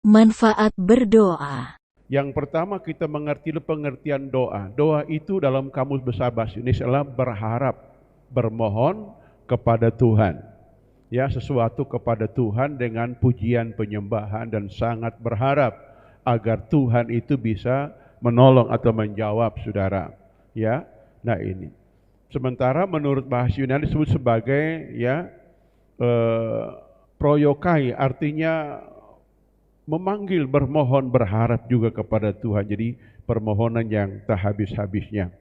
Manfaat berdoa. Yang pertama kita mengerti pengertian doa. Doa itu dalam kamus besar bahasa Indonesia adalah berharap, bermohon kepada Tuhan. Ya, sesuatu kepada Tuhan dengan pujian, penyembahan dan sangat berharap agar Tuhan itu bisa menolong atau menjawab saudara. Ya. Nah ini. Sementara menurut bahasa Yunani disebut sebagai proyokai, artinya memanggil, bermohon, berharap juga kepada Tuhan. Jadi permohonan yang tak habis-habisnya.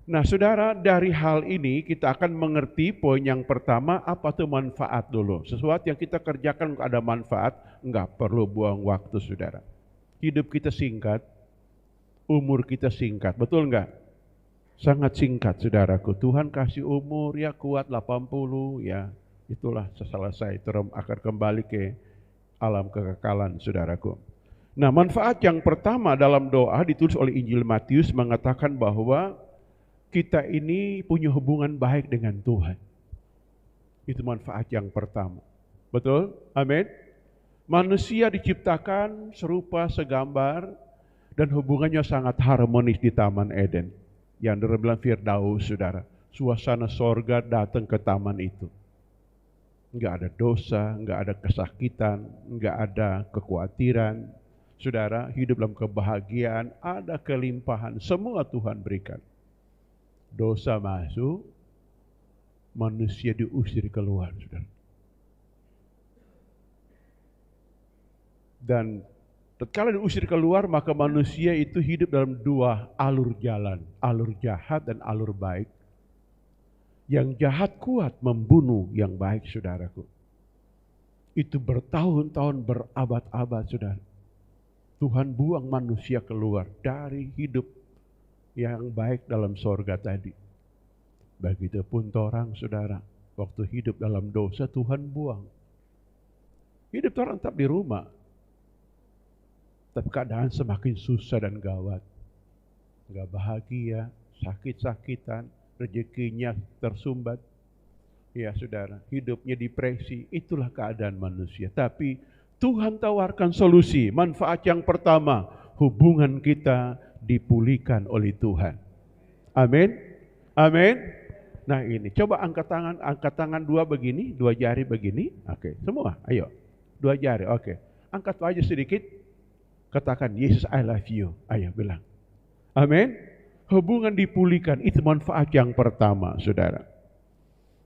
Nah saudara, dari hal ini kita akan mengerti poin yang pertama, apa itu manfaat dulu. Sesuatu yang kita kerjakan ada manfaat, enggak perlu buang waktu saudara. Hidup kita singkat, umur kita singkat, betul enggak? Sangat singkat saudaraku. Tuhan kasih umur ya kuat 80 ya, itulah selesai, akan kembali ke alam kekekalan saudaraku. Nah manfaat yang pertama dalam doa ditulis oleh Injil Matius mengatakan bahwa kita ini punya hubungan baik dengan Tuhan. Itu manfaat yang pertama. Betul? Amin. Manusia diciptakan serupa segambar dan hubungannya sangat harmonis di Taman Eden. Yang dibilang Firdaus saudara. Suasana sorga datang ke taman itu. Enggak ada dosa, enggak ada kesakitan, enggak ada kekhawatiran. Saudara, hidup dalam kebahagiaan, ada kelimpahan, semua Tuhan berikan. Dosa masuk, manusia diusir keluar, saudara. Dan tatkala diusir keluar, maka manusia itu hidup dalam dua alur jalan, alur jahat dan alur baik. Yang jahat kuat membunuh yang baik saudaraku. Itu bertahun-tahun, berabad-abad saudara. Tuhan buang manusia keluar dari hidup yang baik dalam sorga tadi. Begitupun orang saudara, waktu hidup dalam dosa Tuhan buang. Hidup orang tetap di rumah, tapi keadaan semakin susah dan gawat. Enggak bahagia, sakit-sakitan, rezekinya tersumbat. Ya saudara, hidupnya depresi, itulah keadaan manusia. Tapi Tuhan tawarkan solusi. Manfaat yang pertama, hubungan kita dipulihkan oleh Tuhan. Amin. Amin. Nah ini, coba angkat tangan dua begini, dua jari begini. Oke, semua, ayo. Dua jari, oke. Angkat aja sedikit. Katakan, Yesus I love you. Ayo bilang. Amin. Hubungan dipulihkan, itu manfaat yang pertama, saudara.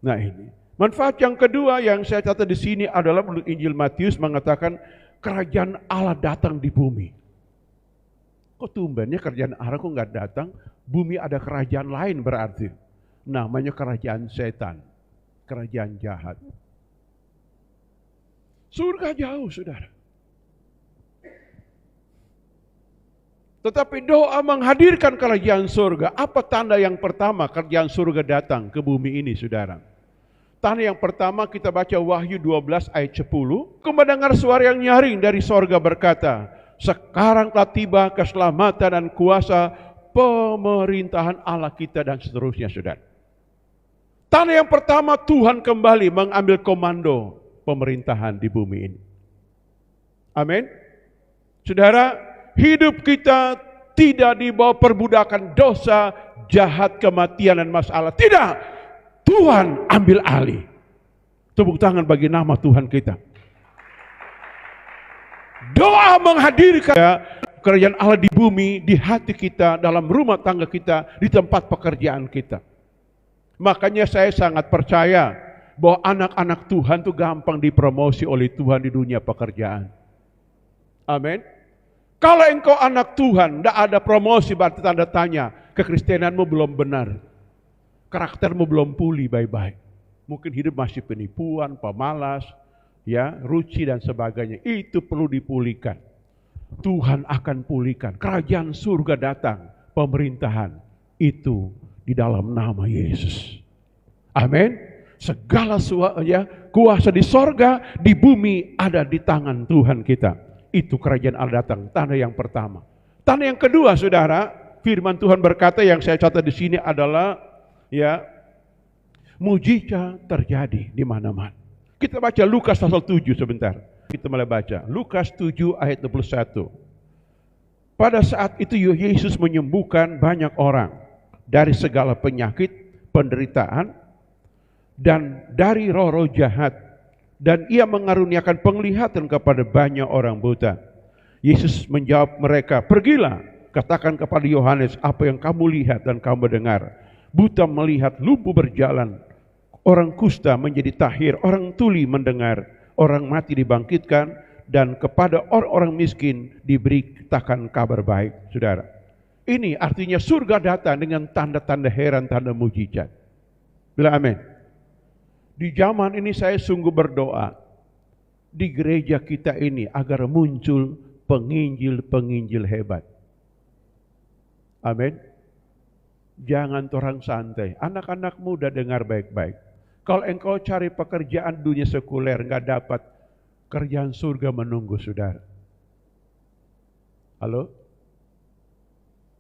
Nah ini, manfaat yang kedua yang saya catat di sini adalah menurut Injil Matius mengatakan kerajaan Allah datang di bumi. Kok tumbennya kerajaan Allah kok nggak datang? Bumi ada kerajaan lain berarti. Namanya kerajaan setan, kerajaan jahat. Surga jauh, saudara. Tetapi doa menghadirkan kerajaan surga. Apa tanda yang pertama kerajaan surga datang ke bumi ini, saudara? Tanda yang pertama kita baca Wahyu 12 ayat 10. Mendengar suara yang nyaring dari sorga berkata, sekarang telah tiba keselamatan dan kuasa pemerintahan Allah kita dan seterusnya, saudara. Tanda yang pertama Tuhan kembali mengambil komando pemerintahan di bumi ini. Amin. Saudara, hidup kita tidak dibawa perbudakan dosa, jahat, kematian dan masalah. Tidak. Tuhan ambil alih. Tepuk tangan bagi nama Tuhan kita. Doa menghadirkan kerajaan Allah di bumi, di hati kita, dalam rumah tangga kita, di tempat pekerjaan kita. Makanya saya sangat percaya bahwa anak-anak Tuhan itu gampang dipromosi oleh Tuhan di dunia pekerjaan. Amin. Kalau engkau anak Tuhan, tidak ada promosi, berarti tanda tanya, kekristenanmu belum benar. Karaktermu belum pulih baik-baik. Mungkin hidup masih penipuan, pemalas, ya, ruci dan sebagainya. Itu perlu dipulihkan. Tuhan akan pulihkan. Kerajaan surga datang, pemerintahan itu di dalam nama Yesus. Amin. Segala kuasa di sorga, di bumi ada di tangan Tuhan kita. Itu kerajaan Allah datang. Tanda yang pertama. Tanda yang kedua, saudara, firman Tuhan berkata yang saya catat di sini adalah mujizat terjadi di mana-mana. Kita baca Lukas pasal 7 sebentar. kita mulai baca. Lukas 7 ayat 21. Pada saat itu Yesus menyembuhkan banyak orang dari segala penyakit, penderitaan, dan dari roh-roh jahat. Dan ia mengaruniakan penglihatan kepada banyak orang buta. Yesus menjawab mereka, pergilah, katakan kepada Yohanes apa yang kamu lihat dan kamu dengar. Buta melihat, lumpuh berjalan, orang kusta menjadi tahir, orang tuli mendengar, orang mati dibangkitkan, dan kepada orang-orang miskin diberitakan kabar baik. Saudara, ini artinya surga datang dengan tanda-tanda heran, tanda mujizat. Bila amin. Di zaman ini saya sungguh berdoa di gereja kita ini agar muncul penginjil-penginjil hebat. Amin. Jangan orang santai. Anak-anak muda dengar baik-baik. Kalau engkau cari pekerjaan dunia sekuler nggak dapat, kerjaan surga menunggu saudara. Halo?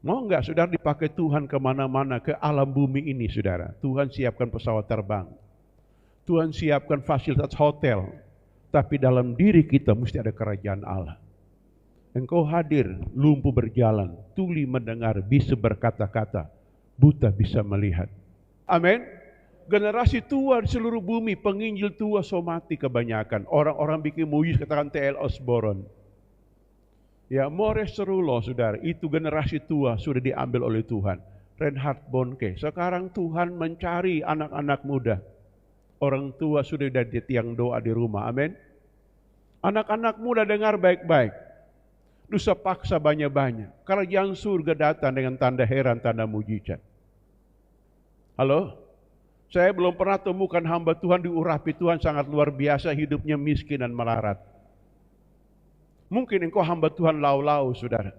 Mau nggak saudara dipakai Tuhan kemana-mana, ke alam bumi ini saudara? Tuhan siapkan pesawat terbang. Tuhan siapkan fasilitas hotel. Tapi dalam diri kita mesti ada kerajaan Allah. Engkau hadir, lumpuh berjalan, tuli mendengar, bisa berkata-kata, buta bisa melihat. Amin. Generasi tua di seluruh bumi, penginjil tua somati kebanyakan. Orang-orang bikin mujizat, katakan T.L. Osborne. Ya, Maurice Cerullo, saudara, itu generasi tua sudah diambil oleh Tuhan. Reinhard Bonnke. Sekarang Tuhan mencari anak-anak muda. Orang tua sudah di tiang doa di rumah. Amin. Anak-anak muda dengar baik-baik. Dosa paksa banyak-banyak. Kerajaan surga datang dengan tanda heran, tanda mujizat. Halo? Saya belum pernah temukan hamba Tuhan diurapi Tuhan sangat luar biasa, hidupnya miskin dan melarat. Mungkin engkau hamba Tuhan lau-lau, saudara.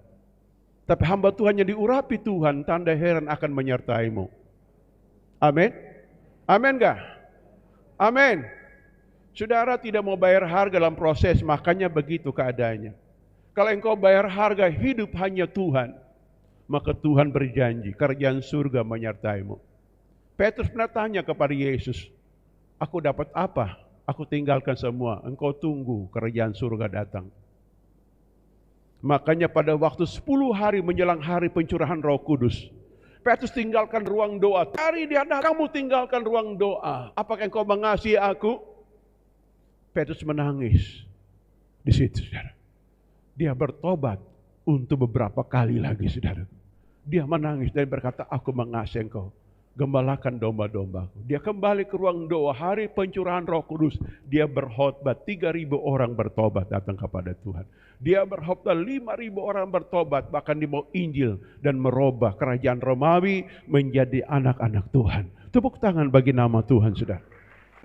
Tapi hamba Tuhan yang diurapi Tuhan, tanda heran akan menyertaimu. Amin? Amin gak? Amin. Saudara tidak mau bayar harga dalam proses, makanya begitu keadaannya. Kalau engkau bayar harga hidup hanya Tuhan, maka Tuhan berjanji kerajaan surga menyertaimu. Petrus pernah tanya kepada Yesus, aku dapat apa? Aku tinggalkan semua, engkau tunggu kerajaan surga datang. Makanya pada waktu 10 hari menjelang hari pencurahan Roh Kudus, Petrus tinggalkan ruang doa. Cari dia, kamu tinggalkan ruang doa. Apakah engkau mengasihi aku? Petrus menangis di situ, saudara. Dia bertobat untuk beberapa kali lagi, saudara. Dia menangis dan berkata, aku mengasihi engkau. Gembalakan domba-dombaku. Dia kembali ke ruang doa. Hari pencurahan Roh Kudus, dia berkhotbah. 3.000 orang bertobat datang kepada Tuhan. Dia berkhotbah 5.000 orang bertobat, bahkan dibawa Injil dan merubah kerajaan Romawi menjadi anak-anak Tuhan. Tepuk tangan bagi nama Tuhan, saudara.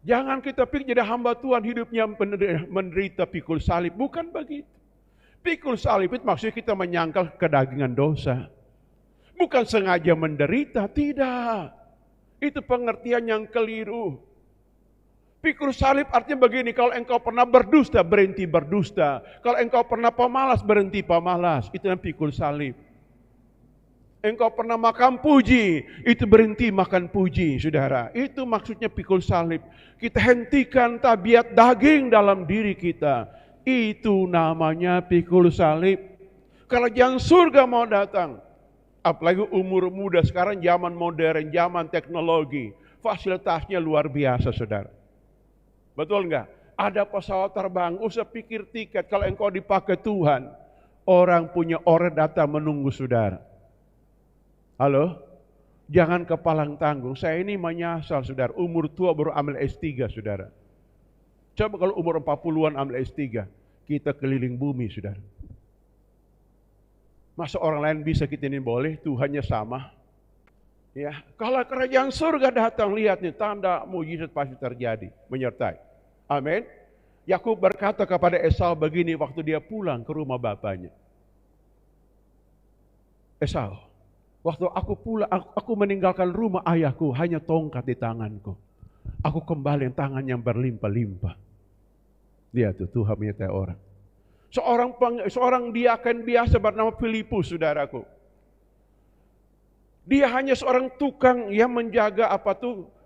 Jangan kita pikir jadi hamba Tuhan hidupnya menderita pikul salib. Bukan begitu. Pikul salib itu maksudnya kita menyangkal kedagingan dosa. Bukan sengaja menderita, tidak. Itu pengertian yang keliru. Pikul salib artinya begini, kalau engkau pernah berdusta, berhenti berdusta. Kalau engkau pernah pemalas, berhenti pemalas. Itu yang pikul salib. Engkau pernah makan puji, itu berhenti makan puji, saudara. Itu maksudnya pikul salib. Kita hentikan tabiat daging dalam diri kita. Itu namanya pikul salib. Kerajaan surga mau datang. Apalagi umur muda sekarang, zaman modern, zaman teknologi. Fasilitasnya luar biasa, saudara. Betul enggak? Ada pesawat terbang, usah pikir tiket. Kalau engkau dipakai Tuhan, orang punya order datang menunggu saudara. Halo? Jangan kepalang tanggung. Saya ini menyasar, saudara. Umur tua baru ambil S3, saudara. Coba kalau umur 40-an ambil S3. Kita keliling bumi, saudara. Masa orang lain bisa, kita ini boleh, Tuhannya sama. Ya, kalau kerajaan surga datang, lihat nih, tanda mujizat pasti terjadi, menyertai. Amin. Yakub berkata kepada Esau begini waktu dia pulang ke rumah bapaknya. Esau, waktu aku pulang, aku meninggalkan rumah ayahku, hanya tongkat di tanganku. Aku kembali tangan yang berlimpah-limpah. Lihat tuh, Tuhan menyertai orang. Seorang diaken biasa bernama Filipus, saudaraku. Dia hanya seorang tukang yang menjaga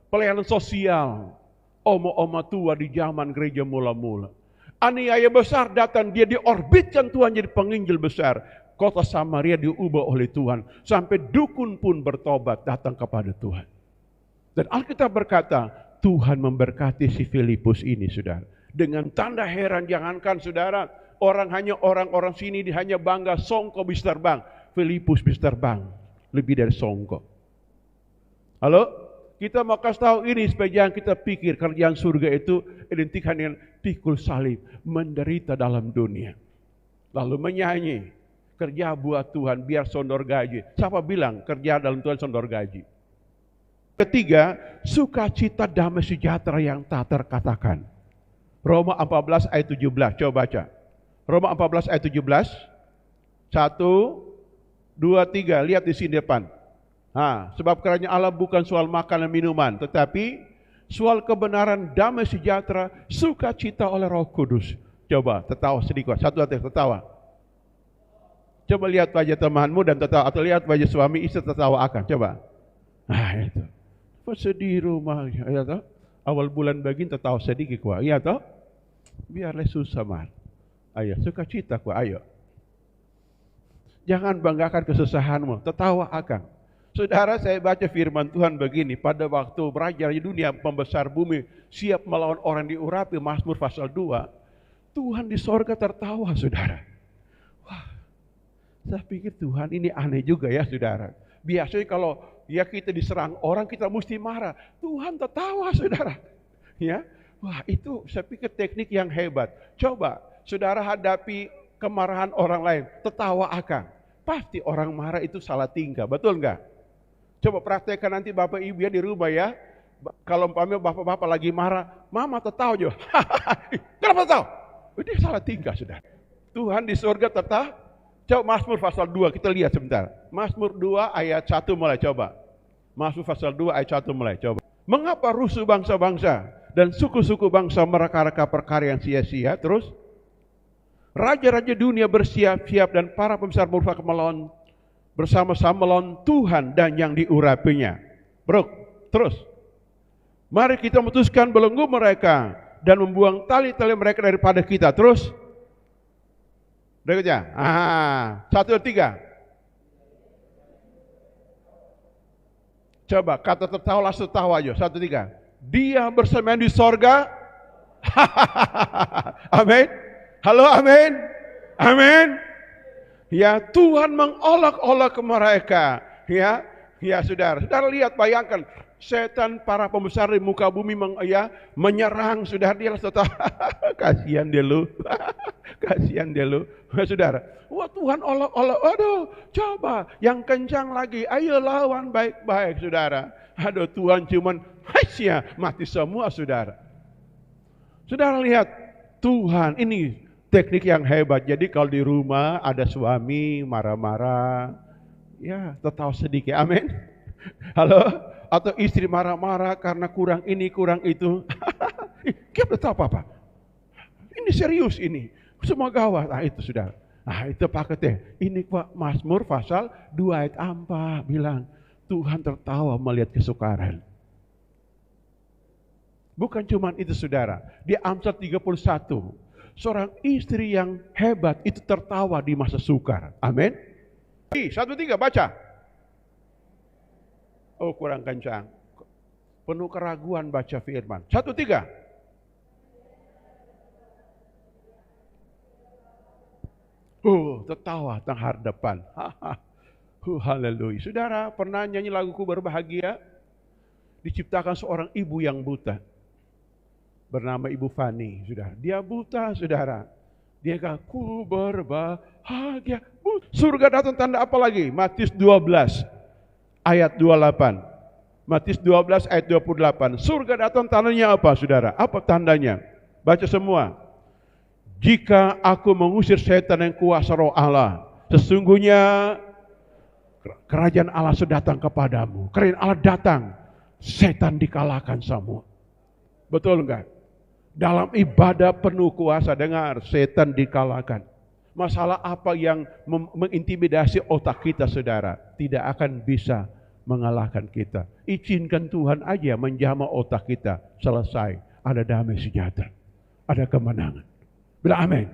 pelayanan sosial. Oma-oma tua di zaman gereja mula-mula. Aniaya besar datang, dia diorbitkan Tuhan jadi penginjil besar. Kota Samaria diubah oleh Tuhan. Sampai dukun pun bertobat datang kepada Tuhan. Dan Alkitab berkata, Tuhan memberkati si Filipus ini, saudara. Dengan tanda heran, jangankan saudara, orang sini hanya bangga songko bisa terbang. Filipus bisa terbang. Lebih dari songko. Halo? Kita mau kasih tahu ini supaya jangan kita pikir kerjaan surga itu identikan dengan pikul salib, menderita dalam dunia. Lalu menyanyi, kerja buat Tuhan biar sondor gaji. Siapa bilang kerja dalam Tuhan sondor gaji? Ketiga, sukacita damai sejahtera yang tak terkatakan. Roma 14 ayat 17, coba baca. Roma 14 ayat 17. 1, 2, 3, lihat di sini depan. Sebab kerajaan Allah bukan soal makan dan minuman, tetapi soal kebenaran, damai sejahtera, sukacita oleh Roh Kudus. Coba tertawa sedikit, satu hati tertawa. Coba lihat wajah temanmu dan tertawa, atau lihat wajah suami istri tertawa akan. Coba. Itu. Sedih rumah, ya toh? Awal bulan begini tertawa sedikit kuah, iya toh? Biarlah susah mar. Ayo, sukacita kuah, ayo. Jangan banggakan kesusahanmu, tertawa akan. Saudara, saya baca firman Tuhan begini, pada waktu raja dunia pembesar bumi siap melawan orang diurapi, Mazmur pasal 2, Tuhan di sorga tertawa, saudara. Wah, saya pikir Tuhan ini aneh juga ya, saudara. Biasanya kalau kita diserang orang, kita mesti marah. Tuhan tertawa, saudara. Ya, wah itu saya pikir teknik yang hebat. Coba, saudara hadapi kemarahan orang lain, tertawa akan. Pasti orang marah itu salah tingkah, betul enggak? Coba praktekkan nanti Bapak Ibu ya di rumah ya. Kalau umpamanya Bapak-bapak lagi marah, Mama tertawa juga. Kenapa tertawa? Dia salah tingkah, saudara. Tuhan di surga tertawa. Coba Mazmur pasal 2, kita lihat sebentar. Mazmur 2 ayat 1 mulai, coba. Mazmur pasal 2 ayat 1 mulai, coba. Mengapa rusuh bangsa-bangsa dan suku-suku bangsa mereka-reka perkara yang sia-sia? Terus, raja-raja dunia bersiap-siap dan para pembesar merupakan melawan bersama-sama melawan Tuhan dan yang diurapinya. Bro, terus. Mari kita memutuskan belenggu mereka dan membuang tali-tali mereka daripada kita. Terus. Berikutnya. 1, 3. Coba kata tertawa langsung tertawa aja. 1, 3. Dia bersemayam di sorga. Amin. Halo, amin. Amin. Ya, Tuhan mengolok-olok mereka. Ya saudara. Saudara lihat, bayangkan setan para pembesar di muka bumi menyerang, saudara, dia langsung kasihan dia lu. Kasihan dia lu. Saudara, wah Tuhan olok-olok. Aduh, coba yang kencang lagi. Ayo lawan baik-baik, saudara. Aduh, Tuhan cuman mati semua, saudara. Saudara lihat, Tuhan ini teknik yang hebat. Jadi kalau di rumah ada suami marah-marah, ya tertawa sedikit, amin. Halo? Atau istri marah-marah karena kurang ini, kurang itu. Kita tahu apa? Ini serius ini. Semua gawat. Itu sudah. Itu paketnya. Ini Pak Mazmur pasal 2 ayat 4 bilang, Tuhan tertawa melihat kesukaran. Bukan cuma itu, saudara. Di Amsal 31, seorang istri yang hebat itu tertawa di masa sukar. Amin. 1, 3, baca. Oh, kurang kencang. Penuh keraguan baca firman. 1, 3. Tertawa tengah depan. Haleluya. Saudara, pernah nyanyi laguku berbahagia? Diciptakan seorang ibu yang buta. Bernama Ibu Fani, saudara. Dia buta, saudara. Dia kata, ku berbahagia. Surga datang tanda apa lagi? Matius 12 ayat 28. Matius 12 ayat 28. Surga datang tandanya apa, saudara? Apa tandanya? Baca semua. Jika aku mengusir setan yang kuasa roh Allah, sesungguhnya kerajaan Allah sudah datang kepadamu. Kerajaan Allah datang, setan dikalahkan semua. Betul enggak? Dalam ibadah penuh kuasa, dengar, setan dikalahkan. Masalah apa yang mengintimidasi otak kita, saudara, tidak akan bisa mengalahkan kita. Izinkan Tuhan aja menjamah otak kita, selesai. Ada damai sejahtera, ada kemenangan. Bilang amin.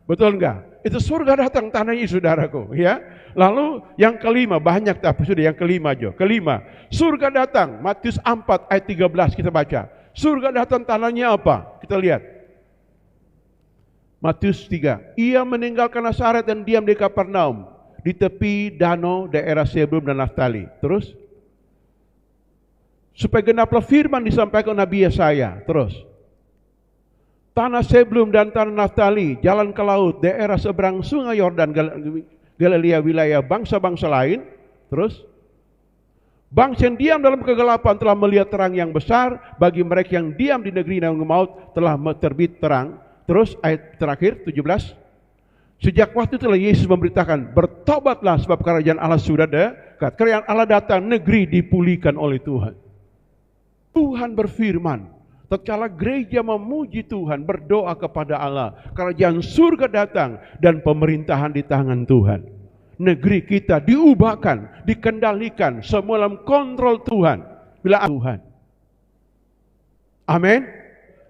Betul enggak? Itu surga datang tanahnya saudaraku, ya. Lalu yang kelima, banyak tapi sudah yang kelima aja. Kelima, surga datang. Matius 4 ayat 13 kita baca. Surga datang tanahnya apa? Kita lihat. Matius 3. Ia meninggalkan Nazaret dan diam di Kapernaum, di tepi danau daerah Sebulun dan Naftali. Terus, supaya genaplah firman disampaikan Nabi Yesaya. Terus, tanah Sebulun dan tanah Naftali, jalan ke laut, daerah seberang sungai Yordan, Galilea, wilayah bangsa-bangsa lain. Terus, bangsa yang diam dalam kegelapan telah melihat terang yang besar, bagi mereka yang diam di negeri naungan maut telah terbit terang. Terus ayat terakhir 17. Sejak waktu itulah Yesus memberitakan, bertobatlah sebab kerajaan Allah sudah dekat. Kerajaan Allah datang, negeri dipulihkan oleh Tuhan. Tuhan berfirman, tatkala gereja memuji Tuhan, berdoa kepada Allah, kerajaan surga datang dan pemerintahan di tangan Tuhan. Negeri kita diubahkan, dikendalikan, semua dalam kontrol Tuhan. Bila Tuhan. Amin.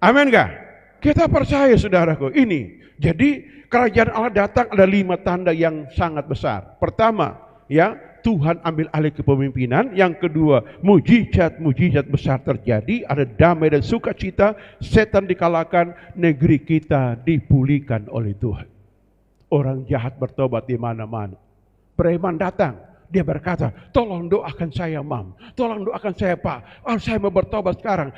Amin enggak? Kita percaya saudaraku ini. Jadi kerajaan Allah datang, ada 5 tanda yang sangat besar. Pertama, ya, Tuhan ambil alih kepemimpinan. Yang kedua, mujizat besar terjadi, ada damai dan sukacita, setan dikalahkan, negeri kita dipulihkan oleh Tuhan. Orang jahat bertobat di mana-mana. Preman datang, dia berkata, tolong doakan saya, Mam. Tolong doakan saya, Pak. Saya mau bertobat sekarang.